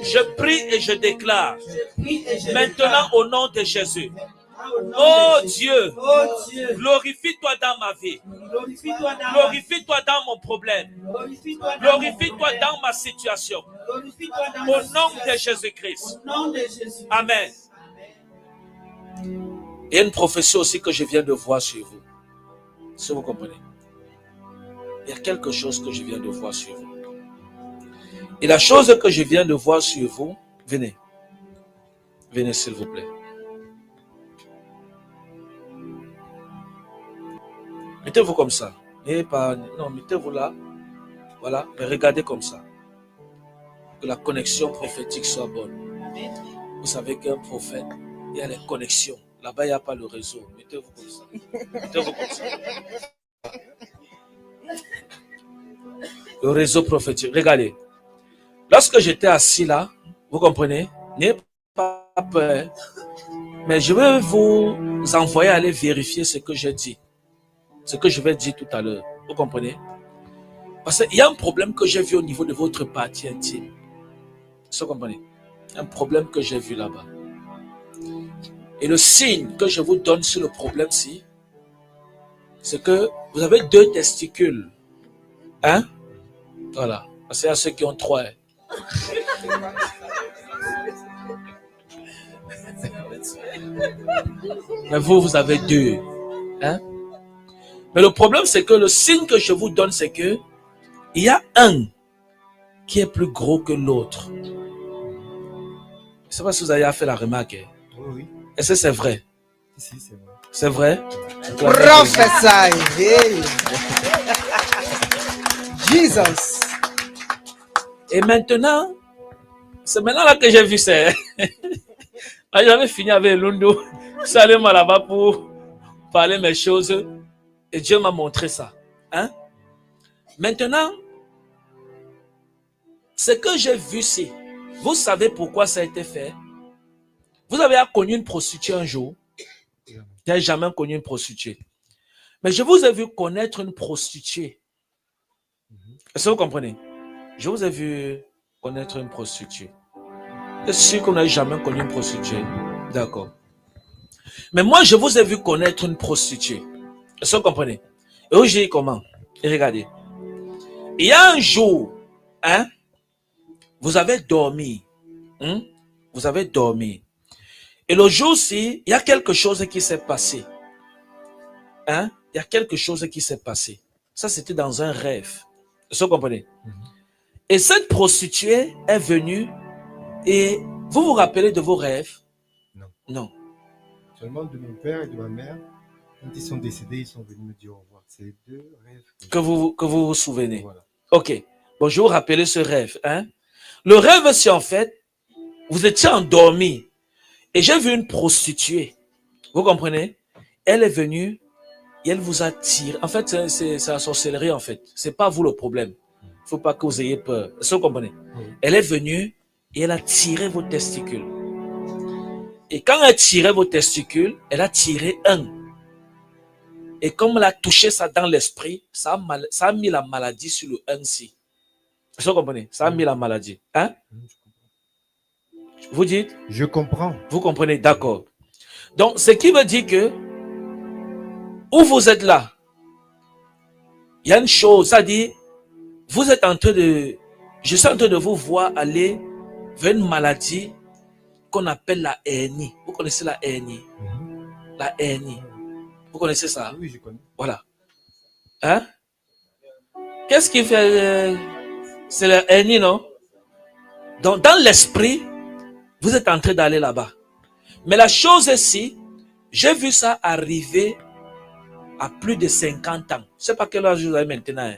Je prie et je déclare maintenant au nom de Jésus. Oh Dieu, glorifie-toi dans ma vie. Glorifie-toi dans mon problème. Glorifie-toi dans ma situation. Au nom de Jésus-Christ. Amen. Il y a une prophétie aussi que je viens de voir sur vous. Si vous comprenez. Il y a quelque chose que je viens de voir sur vous. Et la chose que je viens de voir sur vous, venez. Venez s'il vous plaît. Mettez-vous comme ça. Non, mettez-vous là. Voilà, mais regardez comme ça. Que la connexion prophétique soit bonne. Vous savez qu'un prophète, il y a les connexions. Là-bas, il n'y a pas le réseau. Mettez-vous comme ça. Mettez-vous comme ça. Le réseau prophétique. Regardez. Lorsque j'étais assis là, vous comprenez, n'ayez pas peur. Mais je vais vous envoyer aller vérifier ce que j'ai dit. Ce que je vais dire tout à l'heure. Vous comprenez? Parce qu'il y a un problème que j'ai vu au niveau de votre partie intime. Vous comprenez? Un problème que j'ai vu là-bas. Et le signe que je vous donne sur le problème-ci, c'est que vous avez 2 testicules. Hein? Voilà. Parce qu'il y a ceux qui ont 3. Mais vous avez 2. Hein? Mais le problème, c'est que le signe que je vous donne, c'est que il y a un qui est plus gros que l'autre. Je ne sais pas si vous avez fait la remarque. Oui. Est-ce que c'est vrai? Si, c'est vrai. C'est vrai? Prophesy. Hey. Jesus. Et maintenant, c'est maintenant là que j'ai vu ça. J'avais fini avec Lundo. Je suis allé là-bas pour parler mes choses. Et Dieu m'a montré ça. Hein? Maintenant, ce que j'ai vu, c'est, vous savez pourquoi ça a été fait? Vous avez connu une prostituée un jour? Je n'ai jamais connu une prostituée. Mais je vous ai vu connaître une prostituée. Est-ce que vous comprenez? Je vous ai vu connaître une prostituée. Je suis sûr qu'on n'a jamais connu une prostituée. D'accord. Mais moi, je vous ai vu connaître une prostituée. Est-ce que vous comprenez? Et aujourd'hui, comment? Et regardez. Il y a un jour, hein, vous avez dormi. Hein? Vous avez dormi. Et le jour-ci, il y a quelque chose qui s'est passé. Hein? Il y a quelque chose qui s'est passé. Ça, c'était dans un rêve. Est-ce que vous comprenez? Et cette prostituée est venue et vous vous rappelez de vos rêves? Non. Non. Seulement de mon père et de ma mère, quand ils sont décédés, ils sont venus me dire au revoir. C'est 2 rêves Que vous vous souvenez. Voilà. Ok. Bon, je vous rappelle ce rêve. Hein? Le rêve, c'est en fait, vous étiez endormi et j'ai vu une prostituée. Vous comprenez? Elle est venue et elle vous a tiré. En fait, c'est la sorcellerie, en fait. C'est pas vous le problème. Il ne faut pas que vous ayez peur. Est-ce que vous comprenez? Oui. Elle est venue et elle a tiré vos testicules. Et quand elle tirait vos testicules, elle a tiré un. Et comme elle a touché ça dans l'esprit, ça a mis la maladie sur le 1-ci. Est-ce que vous comprenez? Ça a mis la maladie. Hein? Vous dites? Je comprends. Vous comprenez? D'accord. Donc, ce qui veut dire que, où vous êtes là, il y a une chose, ça dit, vous êtes en train de, je suis en train de vous voir aller vers une maladie qu'on appelle la hernie. Vous connaissez la hernie? La hernie. Vous connaissez ça? Oui, je connais. Voilà. Hein? Qu'est-ce qui fait? C'est la hernie, non? Donc, dans l'esprit, vous êtes en train d'aller là-bas. Mais la chose ici, j'ai vu ça arriver à plus de 50 ans. Je ne sais pas quel âge vous avez maintenant. Hein?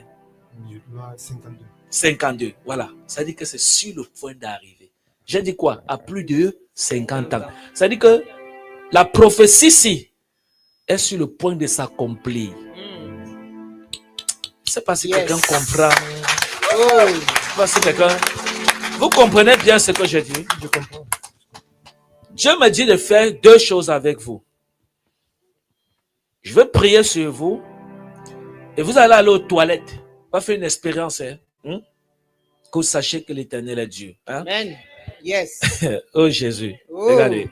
52. 52, voilà. Ça dit que c'est sur le point d'arriver. J'ai dit quoi? À plus de 50 ans. Ça dit que la prophétie ici est sur le point de s'accomplir. Je ne sais pas si quelqu'un comprend. Je sais pas si quelqu'un... Vous comprenez bien ce que je dis? Je comprends. Dieu me dit de faire 2 choses avec vous. Je vais prier sur vous et vous allez aller aux toilettes. Pas faire une expérience, hein? Que vous sachiez que l'Éternel est Dieu. Hein? Amen. Yes. Oh Jésus, Oh. regardez.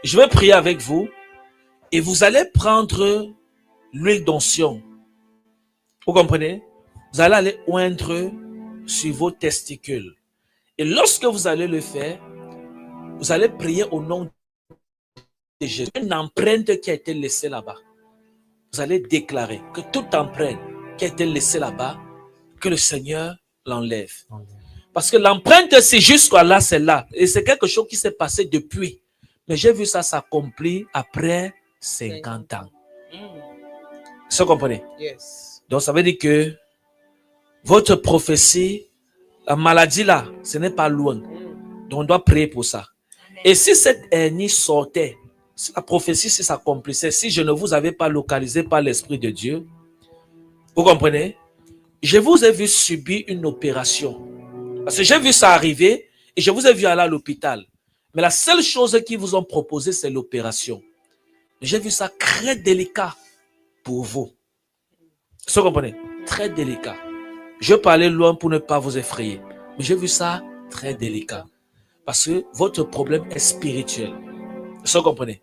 Je vais prier avec vous et vous allez prendre l'huile d'onction. Vous comprenez? Vous allez aller oindre sur vos testicules. Et lorsque vous allez le faire, vous allez prier au nom de Jésus. Une empreinte qui a été laissée là-bas. Vous allez déclarer que toute empreinte qui a été laissée là-bas, que le Seigneur l'enlève. Parce que l'empreinte, c'est jusqu'à là, c'est là. Et c'est quelque chose qui s'est passé depuis. Mais j'ai vu ça s'accomplir après 50 ans. Vous comprenez? Yes. Donc ça veut dire que votre prophétie, la maladie là, ce n'est pas loin. Donc on doit prier pour ça. Et si cette hernie sortait, si la prophétie s'accomplissait, si je ne vous avais pas localisé par l'Esprit de Dieu, vous comprenez? Je vous ai vu subir une opération. Parce que j'ai vu ça arriver et je vous ai vu aller à l'hôpital. Mais la seule chose qu'ils vous ont proposé, c'est l'opération. J'ai vu ça très délicat pour vous. Vous comprenez? Très délicat. Je parlais loin pour ne pas vous effrayer. Mais j'ai vu ça très délicat. Parce que votre problème est spirituel. Vous comprenez?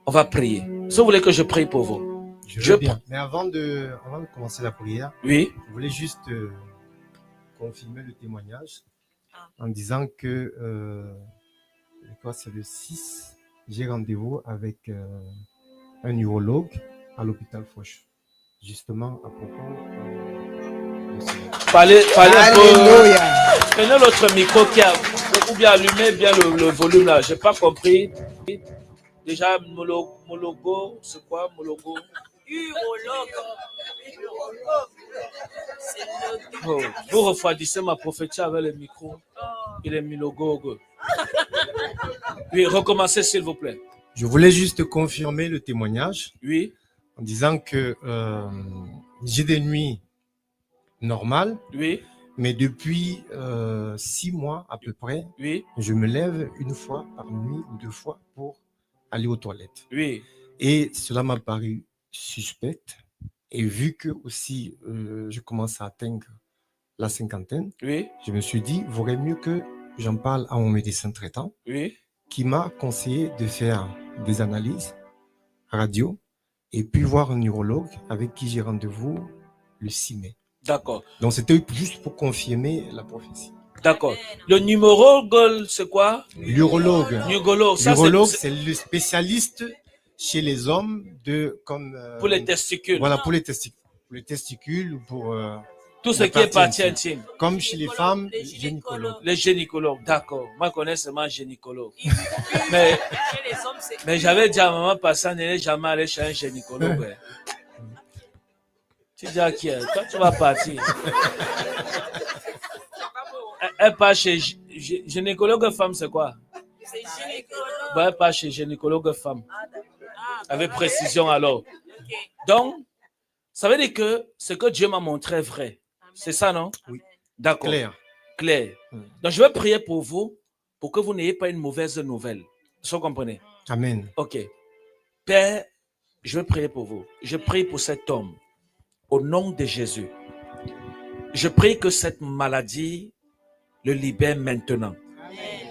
On va prier. Si vous voulez que je prie pour vous. Je veux bien. Mais avant de commencer la prière, oui, je voulais juste confirmer le témoignage en disant que c'est le 6, j'ai rendez-vous avec un neurologue à l'hôpital Foch. Justement à propos de ce... Parlez un peu. Alléluia. Prenez l'autre micro qui a, ou bien allumez bien le volume là. J'ai pas compris. Déjà, mon logo, c'est quoi mon logo? Urologue. Oh, vous refroidissez ma prophétie avec le micro. Il est mis logo. Oui, recommencez s'il vous plaît. Je voulais juste confirmer le témoignage. Oui. En disant que j'ai des nuits normales. Oui. Mais depuis 6 mois à peu près, oui, je me lève une fois par nuit ou 2 fois pour aller aux toilettes. Oui. Et cela m'a paru suspect. Et vu que aussi je commence à atteindre la cinquantaine, oui, je me suis dit, vaudrait mieux que j'en parle à mon médecin traitant, oui, qui m'a conseillé de faire des analyses radio et puis voir un neurologue avec qui j'ai rendez-vous le 6 mai. D'accord. Donc c'était juste pour confirmer la prophétie. D'accord. Le numérologue, c'est quoi? L'urologue. L'urologue, c'est le spécialiste chez les hommes comme pour les testicules. Voilà, pour les testicules. Pour les testicules ou pour tout ce qui est partie intime. Comme chez les femmes, les gynécologues. Les gynécologues, d'accord. Moi, je connais seulement gynécologue. mais j'avais dit à maman, passant, n'est jamais allé chez un gynécologue. Tu dis à qui? Toi, tu vas partir. Elle part chez gynécologue femme, c'est quoi? C'est gynécologue. Bah, elle part chez gynécologue femme. Avec précision alors. Okay. Donc, ça veut dire que ce que Dieu m'a montré est vrai. C'est ça, non? Oui. D'accord. Clair. Donc, je vais prier pour vous, pour que vous n'ayez pas une mauvaise nouvelle. Vous comprenez? Amen. Ok. Père, je vais prier pour vous. Je prie pour cet homme. Au nom de Jésus. Je prie que cette maladie le libère maintenant.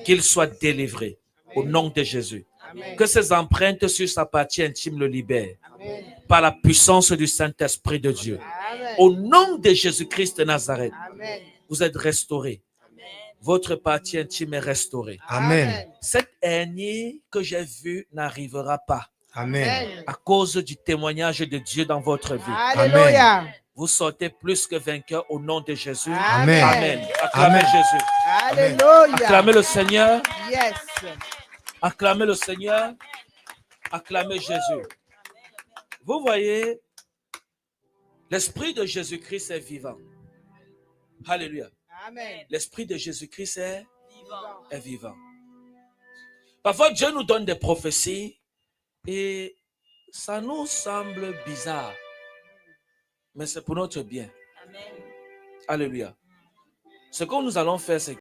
Qu'il soit délivré. Au nom de Jésus. Amen. Que ces empreintes sur sa partie intime le libèrent. Amen. Par la puissance du Saint-Esprit de Dieu. Amen. Au nom de Jésus-Christ de Nazareth. Amen. Vous êtes restaurés. Amen. Votre partie intime est restaurée. Amen. Cette hernie que j'ai vue n'arrivera pas. Amen. À cause du témoignage de Dieu dans votre vie. Alléluia. Amen. Vous sortez plus que vainqueur au nom de Jésus. Amen. Amen. Acclamez Amen. Jésus. Alléluia. Acclamez le Seigneur. Yes. Acclamez le Seigneur. Acclamez Jésus. Vous voyez, l'Esprit de Jésus-Christ est vivant. Alléluia. Amen. L'Esprit de Jésus-Christ est vivant. Parfois, Dieu nous donne des prophéties et ça nous semble bizarre. Mais c'est pour notre bien. Amen. Alléluia. Ce que nous allons faire, c'est